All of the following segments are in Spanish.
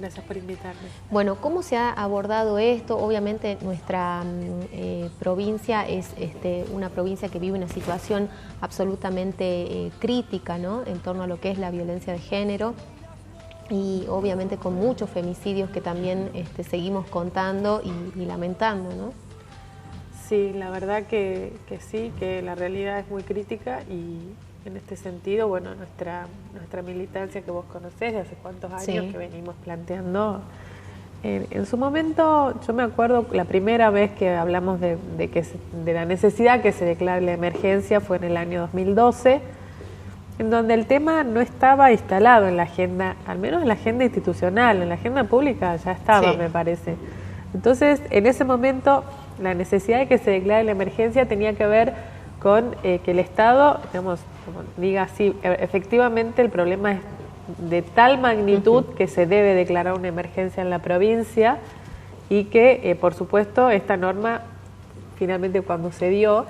Gracias por invitarme. Bueno, ¿cómo se ha abordado esto? Obviamente nuestra provincia es una provincia que vive una situación absolutamente crítica, ¿no?, en torno a lo que es la violencia de género, y obviamente con muchos femicidios que también seguimos contando y lamentando, ¿no? Sí, la verdad que sí, que la realidad es muy crítica, y en este sentido, bueno, nuestra militancia que vos conocés de hace cuántos años, Sí, que venimos planteando. En su momento, yo me acuerdo la primera vez que hablamos de la necesidad que se declare la emergencia fue en el año 2012, en donde el tema no estaba instalado en la agenda, al menos en la agenda institucional, en la agenda pública ya estaba, sí. me parece. Entonces, en ese momento, la necesidad de que se declare la emergencia tenía que ver con que el Estado, digamos, como diga así, efectivamente el problema es de tal magnitud que se debe declarar una emergencia en la provincia, y que, por supuesto, esta norma, finalmente cuando se dio,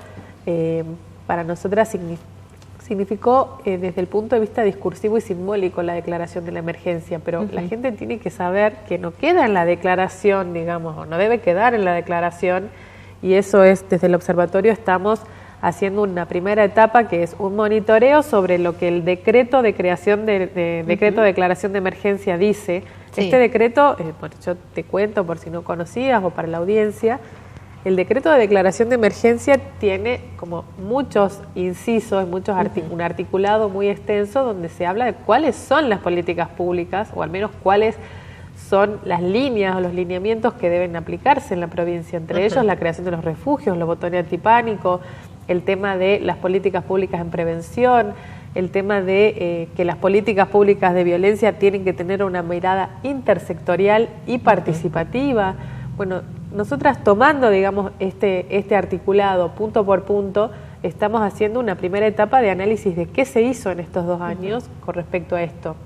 para nosotras significó desde el punto de vista discursivo y simbólico la declaración de la emergencia, pero la gente tiene que saber que no queda en la declaración, digamos, o no debe quedar en la declaración, y eso es, desde el observatorio estamos haciendo una primera etapa que es un monitoreo sobre lo que el decreto de creación decreto de declaración de emergencia dice. Sí. Este decreto, bueno, yo te cuento por si no conocías o para la audiencia, el decreto de declaración de emergencia tiene como muchos incisos, un articulado muy extenso donde se habla de cuáles son las políticas públicas, o al menos cuáles son las líneas o los lineamientos que deben aplicarse en la provincia, entre ellos la creación de los refugios, los botones antipánico, el tema de las políticas públicas en prevención, el tema de que las políticas públicas de violencia tienen que tener una mirada intersectorial y participativa. Bueno, nosotras tomando, digamos, este articulado punto por punto, estamos haciendo una primera etapa de análisis de qué se hizo en estos 2 años con respecto a esto.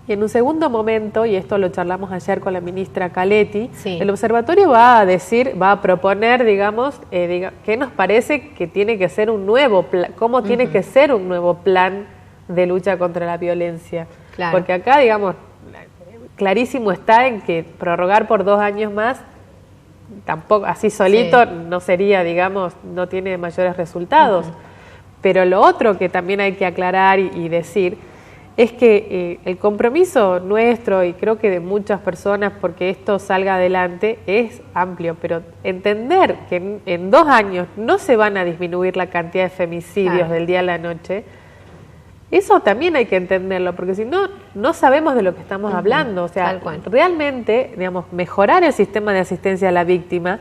Y en un segundo momento, y esto lo charlamos ayer con la ministra Caletti, sí, el observatorio va a proponer, digamos, qué nos parece que tiene que ser un nuevo plan, cómo tiene que ser un nuevo plan de lucha contra la violencia. Claro. Porque acá, digamos, clarísimo está en que prorrogar por 2 años más, tampoco así solito, sí, no sería, digamos, no tiene mayores resultados. Pero lo otro que también hay que aclarar y decir es que el compromiso nuestro, y creo que de muchas personas, porque esto salga adelante, es amplio, pero entender que en 2 años no se van a disminuir la cantidad de femicidios, claro, del día a la noche, eso también hay que entenderlo, porque si no, no sabemos de lo que estamos hablando. O sea, realmente, digamos, mejorar el sistema de asistencia a la víctima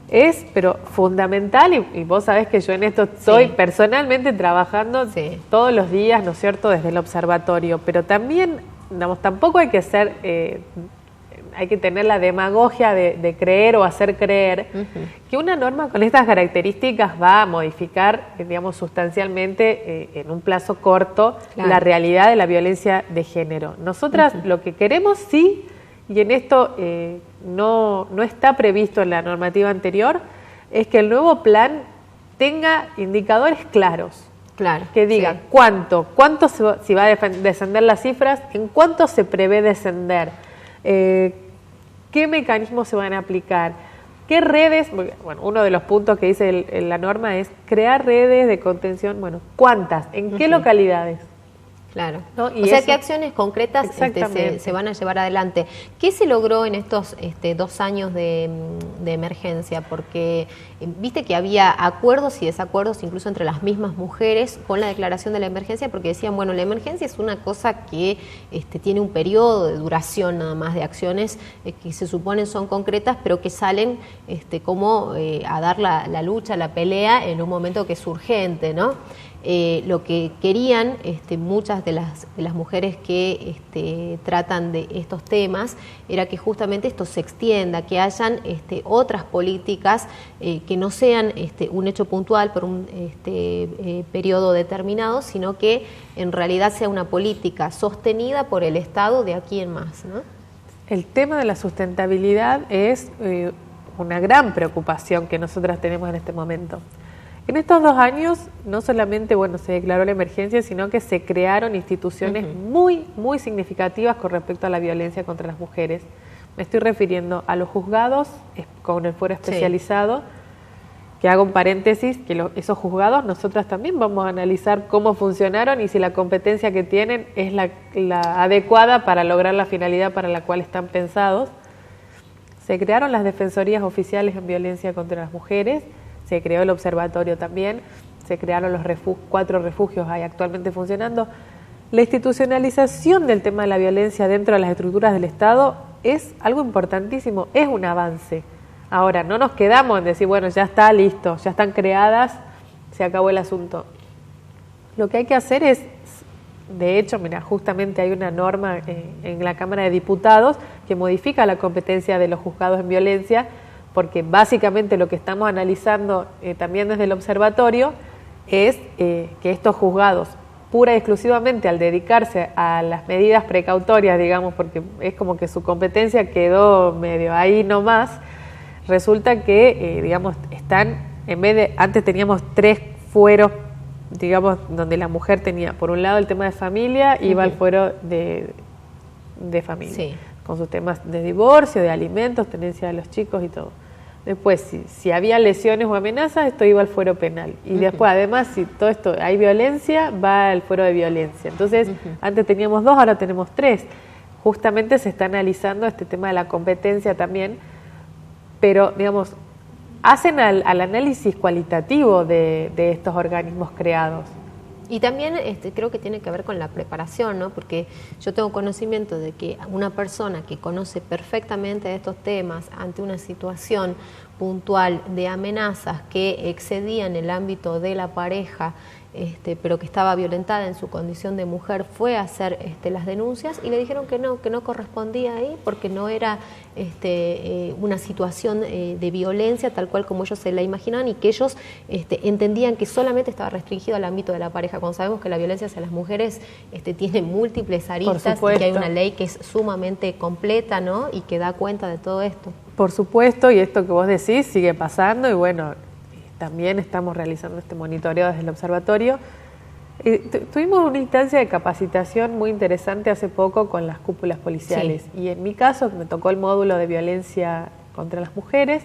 es, pero fundamental, y vos sabés que yo en esto estoy personalmente trabajando todos los días, ¿no es cierto?, desde el observatorio, pero también, digamos, tampoco hay que ser, hay que tener la demagogia de creer o hacer creer que una norma con estas características va a modificar, digamos, sustancialmente en un plazo corto, claro, la realidad de la violencia de género. Nosotras lo que queremos sí, y en esto no está previsto en la normativa anterior, es que el nuevo plan tenga indicadores claros. Claro, que diga cuánto si va a descender las cifras, en cuánto se prevé descender, qué mecanismos se van a aplicar, qué redes. Bueno, uno de los puntos que dice la norma es crear redes de contención. Bueno, ¿cuántas? ¿En qué localidades? Claro, ¿no? Y o sea, ¿qué acciones concretas se van a llevar adelante? ¿Qué se logró en estos 2 años de emergencia? Porque viste que había acuerdos y desacuerdos incluso entre las mismas mujeres con la declaración de la emergencia, porque decían, bueno, la emergencia es una cosa que tiene un periodo de duración nada más, de acciones que se suponen son concretas, pero que salen como a dar la lucha, la pelea en un momento que es urgente, ¿no? Lo que querían muchas de las mujeres que tratan de estos temas era que justamente esto se extienda, que hayan otras políticas que no sean un hecho puntual por un periodo determinado, sino que en realidad sea una política sostenida por el Estado de aquí en más, ¿no? El tema de la sustentabilidad es una gran preocupación que nosotras tenemos en este momento. En estos 2 años, no solamente se declaró la emergencia, sino que se crearon instituciones muy, muy significativas con respecto a la violencia contra las mujeres. Me estoy refiriendo a los juzgados con el fuero especializado, que hago un paréntesis, que esos juzgados nosotras también vamos a analizar cómo funcionaron y si la competencia que tienen es la adecuada para lograr la finalidad para la cual están pensados. Se crearon las defensorías oficiales en violencia contra las mujeres, se creó el observatorio también, se crearon los 4 refugios ahí actualmente funcionando. La institucionalización del tema de la violencia dentro de las estructuras del Estado es algo importantísimo, es un avance. Ahora, no nos quedamos en decir, bueno, ya está, listo, ya están creadas, se acabó el asunto. Lo que hay que hacer es, de hecho, mira, justamente hay una norma en la Cámara de Diputados que modifica la competencia de los juzgados en violencia, porque básicamente lo que estamos analizando también desde el observatorio es que estos juzgados, pura y exclusivamente al dedicarse a las medidas precautorias, digamos, porque es como que su competencia quedó medio ahí nomás, resulta que, están, en vez de, antes teníamos 3 fueros, digamos, donde la mujer tenía, por un lado el tema de familia, iba al fuero de familia, con sus temas de divorcio, de alimentos, tenencia de los chicos y todo. Después, si había lesiones o amenazas, esto iba al fuero penal. Y después, además, si todo esto hay violencia, va al fuero de violencia. Entonces, antes teníamos 2, ahora tenemos 3. Justamente se está analizando este tema de la competencia también, pero, digamos, hacen al análisis cualitativo de estos organismos creados. Y también creo que tiene que ver con la preparación, ¿no? Porque yo tengo conocimiento de que una persona que conoce perfectamente estos temas ante una situación puntual de amenazas que excedían el ámbito de la pareja, pero que estaba violentada en su condición de mujer, fue a hacer las denuncias y le dijeron que no correspondía ahí porque no era una situación de violencia tal cual como ellos se la imaginaban y que ellos entendían que solamente estaba restringido al ámbito de la pareja, cuando sabemos que la violencia hacia las mujeres tiene múltiples aristas y que hay una ley que es sumamente completa, ¿no? Y que da cuenta de todo esto. Por supuesto, y esto que vos decís sigue pasando y bueno, también estamos realizando este monitoreo desde el observatorio. Tuvimos una instancia de capacitación muy interesante hace poco con las cúpulas policiales y en mi caso me tocó el módulo de violencia contra las mujeres.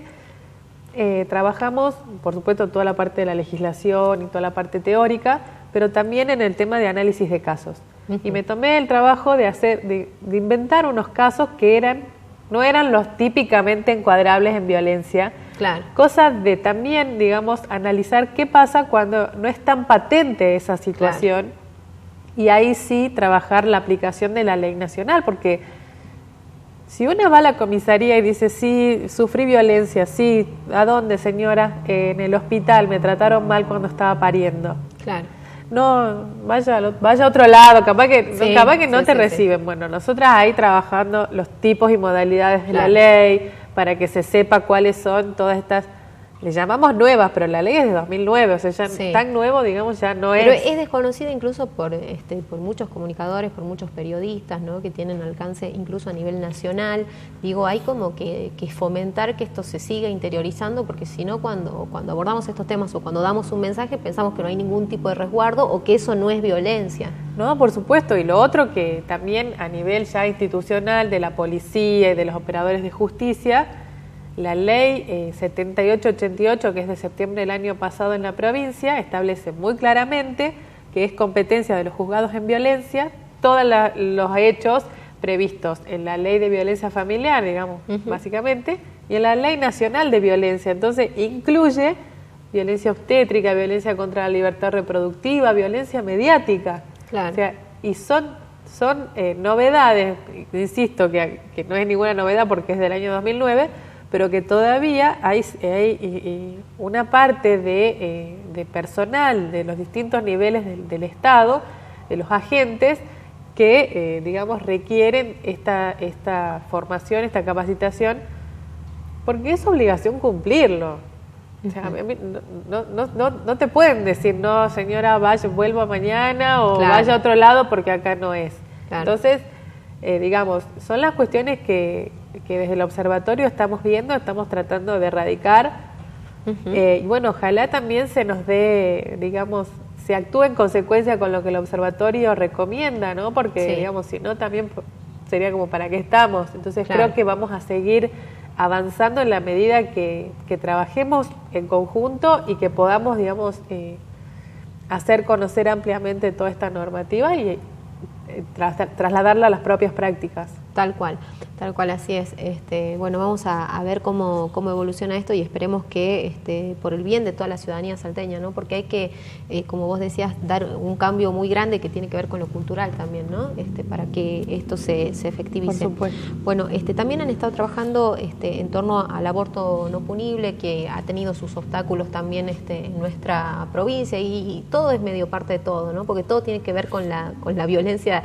Trabajamos, por supuesto, toda la parte de la legislación y toda la parte teórica, pero también en el tema de análisis de casos. Y me tomé el trabajo de inventar unos casos que no eran los típicamente encuadrables en violencia. Claro. Cosas de también, digamos, analizar qué pasa cuando no es tan patente esa situación. Claro. Y ahí sí trabajar la aplicación de la ley nacional, porque si una va a la comisaría y dice, sí, sufrí violencia, sí, ¿a dónde, señora? En el hospital, me trataron mal cuando estaba pariendo. Claro. No, vaya a otro lado, capaz que no te reciben. Sí. Bueno, nosotras ahí trabajando los tipos y modalidades de la ley para que se sepa cuáles son todas estas, le llamamos nuevas, pero la ley es de 2009, o sea, ya tan nuevo, digamos, ya no es. Pero es desconocida incluso por muchos comunicadores, por muchos periodistas, ¿no? Que tienen alcance incluso a nivel nacional. Digo, hay como que fomentar que esto se siga interiorizando, porque si no, cuando abordamos estos temas o cuando damos un mensaje, pensamos que no hay ningún tipo de resguardo o que eso no es violencia. No, por supuesto, y lo otro que también a nivel ya institucional de la policía y de los operadores de justicia, la ley 7888, que es de septiembre del año pasado en la provincia, establece muy claramente que es competencia de los juzgados en violencia todos los hechos previstos en la ley de violencia familiar, digamos, básicamente, y en la ley nacional de violencia. Entonces, incluye violencia obstétrica, violencia contra la libertad reproductiva, violencia mediática. Claro. O sea, y son novedades, insisto, que no es ninguna novedad porque es del año 2009, pero que todavía hay una parte de personal de los distintos niveles del Estado, de los agentes, que, digamos, requieren esta formación, esta capacitación, porque es obligación cumplirlo. O sea, no te pueden decir, no, señora, vuelva mañana o vaya a otro lado porque acá no es. Claro. Entonces, digamos, son las cuestiones que desde el observatorio estamos viendo, estamos tratando de erradicar Y bueno, ojalá también se nos dé, digamos, se actúe en consecuencia con lo que el observatorio recomienda, ¿no? Porque, digamos, si no, también sería como para qué estamos. Entonces creo que vamos a seguir avanzando en la medida que trabajemos en conjunto y que podamos, digamos, hacer conocer ampliamente toda esta normativa y trasladarla a las propias prácticas. Tal cual, así es. Bueno, vamos a ver cómo evoluciona esto y esperemos que por el bien de toda la ciudadanía salteña, ¿no? Porque hay que, como vos decías, dar un cambio muy grande que tiene que ver con lo cultural también, ¿no? Para que esto se efectivice. Por supuesto. Bueno, también han estado trabajando en torno al aborto no punible, que ha tenido sus obstáculos también en nuestra provincia y todo es medio parte de todo, ¿no? Porque todo tiene que ver con la violencia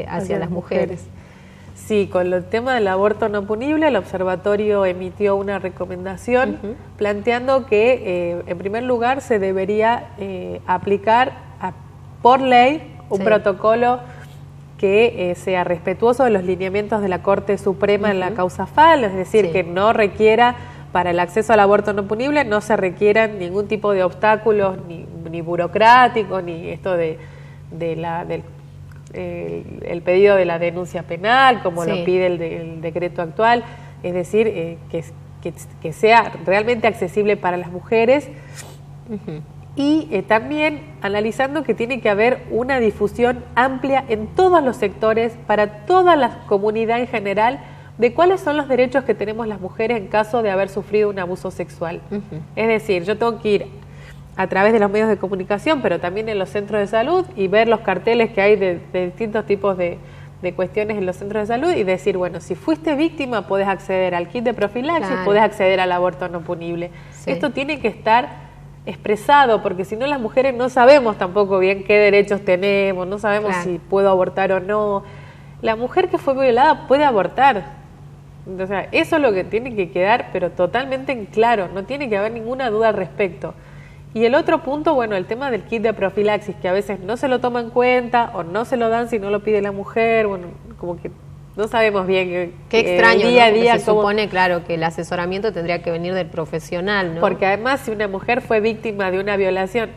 hacia las mujeres. Sí, con el tema del aborto no punible, el observatorio emitió una recomendación planteando que, en primer lugar, se debería aplicar por ley un protocolo que sea respetuoso de los lineamientos de la Corte Suprema en la causa FAL, es decir, que no requiera, para el acceso al aborto no punible, no se requieran ningún tipo de obstáculos, ni burocráticos, ni esto del pedido de la denuncia penal, como lo pide el decreto actual, es decir, que sea realmente accesible para las mujeres y también analizando que tiene que haber una difusión amplia en todos los sectores, para toda la comunidad en general, de cuáles son los derechos que tenemos las mujeres en caso de haber sufrido un abuso sexual. Es decir, yo tengo que ir a través de los medios de comunicación, pero también en los centros de salud y ver los carteles que hay de distintos tipos de cuestiones en los centros de salud y decir, bueno, si fuiste víctima podés acceder al kit de profilaxis, podés acceder al aborto no punible. Esto tiene que estar expresado, porque si no las mujeres no sabemos tampoco bien qué derechos tenemos, no sabemos si puedo abortar o no. La mujer que fue violada puede abortar. O sea, eso es lo que tiene que quedar, pero totalmente en claro, no tiene que haber ninguna duda al respecto. Y el otro punto, bueno, el tema del kit de profilaxis, que a veces no se lo toma en cuenta o no se lo dan si no lo pide la mujer, bueno, como que no sabemos bien. Qué extraño, día a ¿no? día se supone, claro, que el asesoramiento tendría que venir del profesional, ¿no? Porque además, si una mujer fue víctima de una violación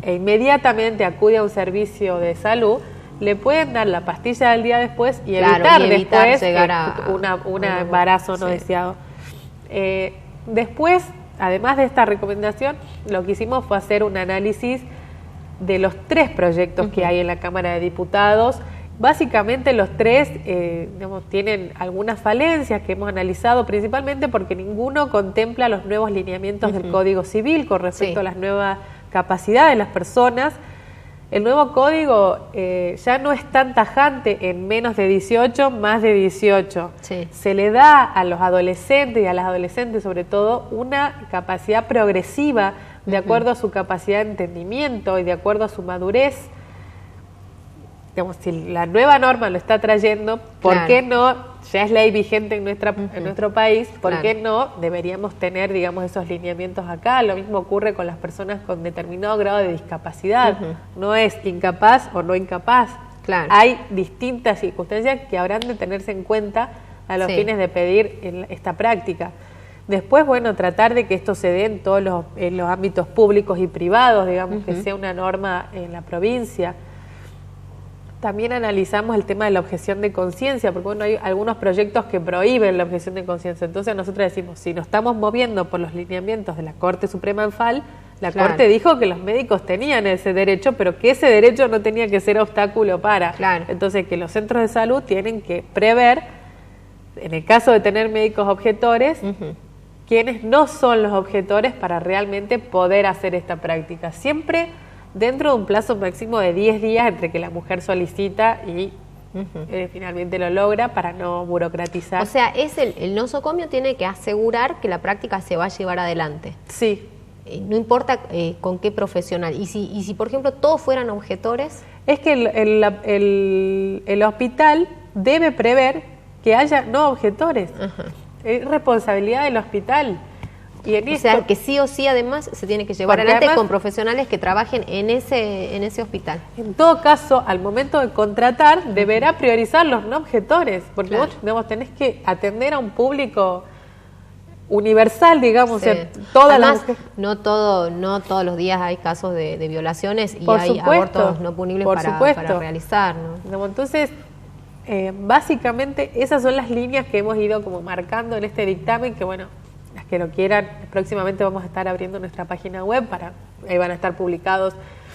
e inmediatamente acude a un servicio de salud, le pueden dar la pastilla del día después y evitar después llegar a un embarazo no deseado. Después, además de esta recomendación, lo que hicimos fue hacer un análisis de los 3 proyectos que hay en la Cámara de Diputados. Básicamente los 3 tienen algunas falencias que hemos analizado, principalmente porque ninguno contempla los nuevos lineamientos del Código Civil con respecto a las nuevas capacidades de las personas. El nuevo código ya no es tan tajante en menos de 18, más de 18. Se le da a los adolescentes y a las adolescentes sobre todo una capacidad progresiva de acuerdo a su capacidad de entendimiento y de acuerdo a su madurez. Digamos, si la nueva norma lo está trayendo, ¿por qué no? Ya es ley vigente en nuestro país, ¿por qué no deberíamos tener, digamos, esos lineamientos acá? Lo mismo ocurre con las personas con determinado grado de discapacidad. No es incapaz o no incapaz. Hay distintas circunstancias que habrán de tenerse en cuenta a los fines de pedir esta práctica. Después, bueno, tratar de que esto se dé en todos los ámbitos públicos y privados, digamos, que sea una norma en la provincia. También analizamos el tema de la objeción de conciencia, porque bueno, hay algunos proyectos que prohíben la objeción de conciencia. Entonces nosotros decimos, si nos estamos moviendo por los lineamientos de la Corte Suprema en FAL, la Corte dijo que los médicos tenían ese derecho, pero que ese derecho no tenía que ser obstáculo para. Entonces que los centros de salud tienen que prever, en el caso de tener médicos objetores, quiénes no son los objetores para realmente poder hacer esta práctica. Siempre dentro de un plazo máximo de 10 días entre que la mujer solicita y finalmente lo logra, para no burocratizar. O sea, el nosocomio tiene que asegurar que la práctica se va a llevar adelante. Sí. No importa con qué profesional. ¿Y si, por ejemplo, todos fueran objetores? Es que el hospital debe prever que haya no objetores. Es responsabilidad del hospital. O sea, que sí o sí, además, se tiene que llevar adelante con profesionales que trabajen en ese hospital. En todo caso, al momento de contratar, deberá priorizar los no objetores, porque vos, digamos, tenés que atender a un público universal, digamos, Sí. o sea, todas Además, las mujeres. no todos los días hay casos de violaciones y Por hay supuesto, abortos no punibles por supuesto. para realizar, ¿no? Digamos, entonces, básicamente esas son las líneas que hemos ido como marcando en este dictamen, que bueno, las que lo quieran, próximamente vamos a estar abriendo nuestra página web, ahí van a estar publicados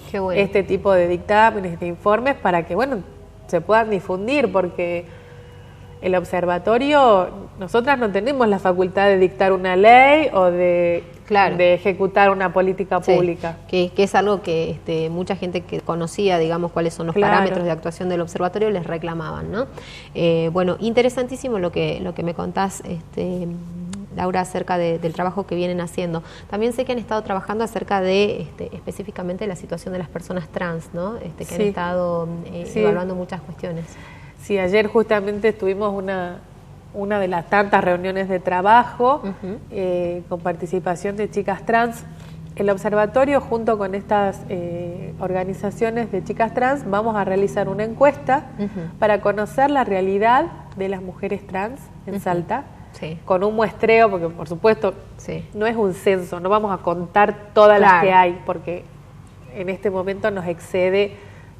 Qué bueno. este tipo de dictámenes, de informes, para que bueno, se puedan difundir, porque el observatorio, nosotras no tenemos la facultad de dictar una ley o de ejecutar una política pública. Sí, que es algo que mucha gente que conocía, digamos, cuáles son los parámetros de actuación del observatorio, les reclamaban, ¿no? Bueno, interesantísimo lo que me contás, Laura, acerca del trabajo que vienen haciendo. También sé que han estado trabajando acerca de específicamente la situación de las personas trans, ¿no? Que han estado evaluando muchas cuestiones. Sí, ayer justamente tuvimos una de las tantas reuniones de trabajo con participación de chicas trans. El observatorio, junto con estas organizaciones de chicas trans, vamos a realizar una encuesta para conocer la realidad de las mujeres trans en Salta, con un muestreo, porque por supuesto no es un censo, no vamos a contar todas las que hay, porque en este momento nos excede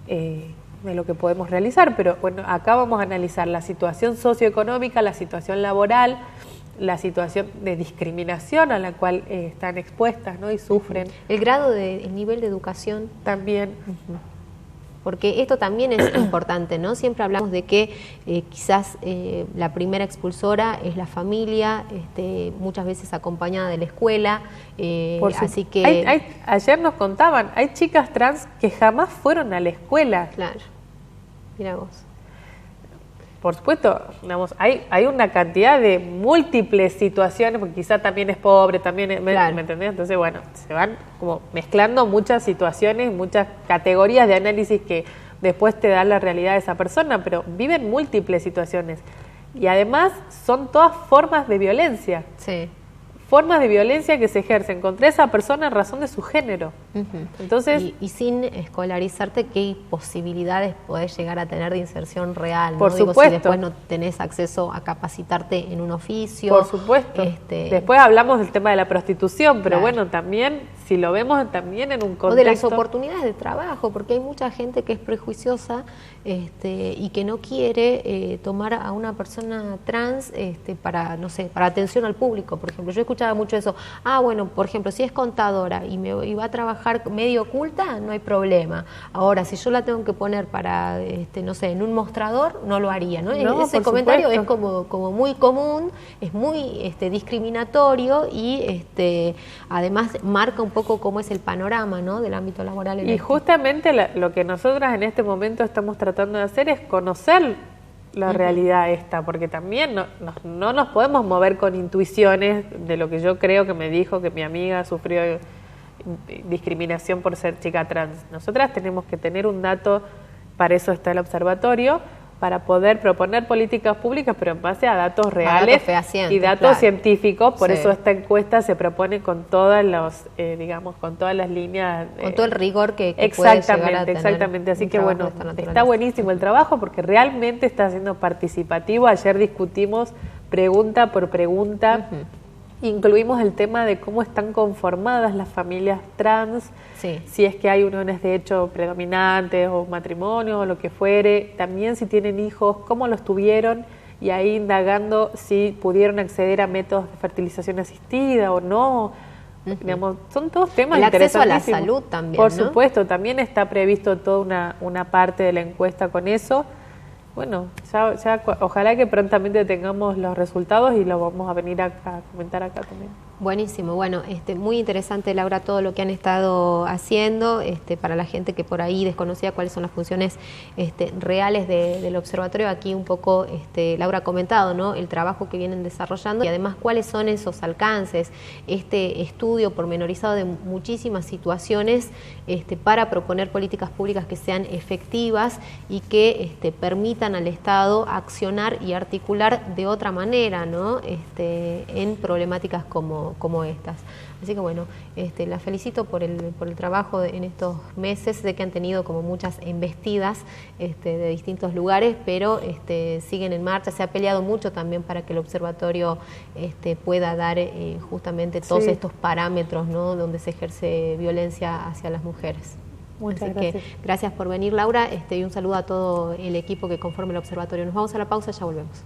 de lo que podemos realizar, pero bueno, acá vamos a analizar la situación socioeconómica, la situación laboral, la situación de discriminación a la cual están expuestas, ¿no? Y sufren. El nivel de educación también. Porque esto también es importante, ¿no? Siempre hablamos de que quizás la primera expulsora es la familia, muchas veces acompañada de la escuela, así que... ayer nos contaban, hay chicas trans que jamás fueron a la escuela. Claro, mira vos. Por supuesto, digamos, hay una cantidad de múltiples situaciones, porque quizá también es pobre, también ¿me entendés? Entonces, bueno, se van como mezclando muchas situaciones, muchas categorías de análisis que después te dan la realidad de esa persona, pero viven múltiples situaciones. Y además son todas formas de violencia. Sí. Formas de violencia que se ejercen contra esa persona en razón de su género. Entonces, y sin escolarizarte, ¿qué posibilidades podés llegar a tener de inserción real? Por supuesto. Si después no tenés acceso a capacitarte en un oficio. Por supuesto. Después hablamos del tema de la prostitución, pero bueno, también, si lo vemos también en un contexto... O de las oportunidades de trabajo, porque hay mucha gente que es prejuiciosa y que no quiere tomar a una persona trans para, no sé, para atención al público, por ejemplo. Yo escuchaba mucho eso. Bueno, por ejemplo, si es contadora y va a trabajar medio oculta, no hay problema. Ahora, si yo la tengo que poner para, no sé, en un mostrador, no lo haría, ¿no? Ese comentario es como muy común, es muy discriminatorio y además marca un poco cómo es el panorama, ¿no?, del ámbito laboral. Y justamente lo que nosotras en este momento estamos tratando de hacer es conocer la realidad esta, porque también no nos podemos mover con intuiciones de lo que yo creo que me dijo que mi amiga sufrió discriminación por ser chica trans. Nosotras tenemos que tener un dato, para eso está el observatorio, para poder proponer políticas públicas, pero en base a datos reales y datos científicos. Por eso esta encuesta se propone con todas los, con todas las líneas. Con todo el rigor que puede llegar a tener. Exactamente. Así que bueno, está buenísimo el trabajo porque realmente está siendo participativo. Ayer discutimos pregunta por pregunta. Incluimos el tema de cómo están conformadas las familias trans, si es que hay uniones de hecho predominantes o matrimonio o lo que fuere, también si tienen hijos, cómo los tuvieron, y ahí indagando si pudieron acceder a métodos de fertilización asistida o no. Digamos, son todos temas interesantísimos. El acceso a la salud también, Por supuesto, también está previsto toda una parte de la encuesta con eso. Bueno, ya ojalá que prontamente tengamos los resultados y lo vamos a venir a comentar acá también. Buenísimo, bueno, muy interesante, Laura, todo lo que han estado haciendo, para la gente que por ahí desconocía cuáles son las funciones reales del observatorio. Aquí un poco Laura ha comentado, ¿no?, el trabajo que vienen desarrollando y además cuáles son esos alcances, estudio pormenorizado de muchísimas situaciones para proponer políticas públicas que sean efectivas y que permitan al Estado accionar y articular de otra manera, ¿no?, en problemáticas como como estas. Así que bueno, la felicito por el trabajo en estos meses. Sé que han tenido como muchas embestidas de distintos lugares, pero siguen en marcha. Se ha peleado mucho también para que el observatorio pueda dar justamente todos estos parámetros, ¿no?, donde se ejerce violencia hacia las mujeres. Muchas Así gracias. que gracias por venir, Laura, y un saludo a todo el equipo que conforma el observatorio. Nos vamos a la pausa, ya volvemos.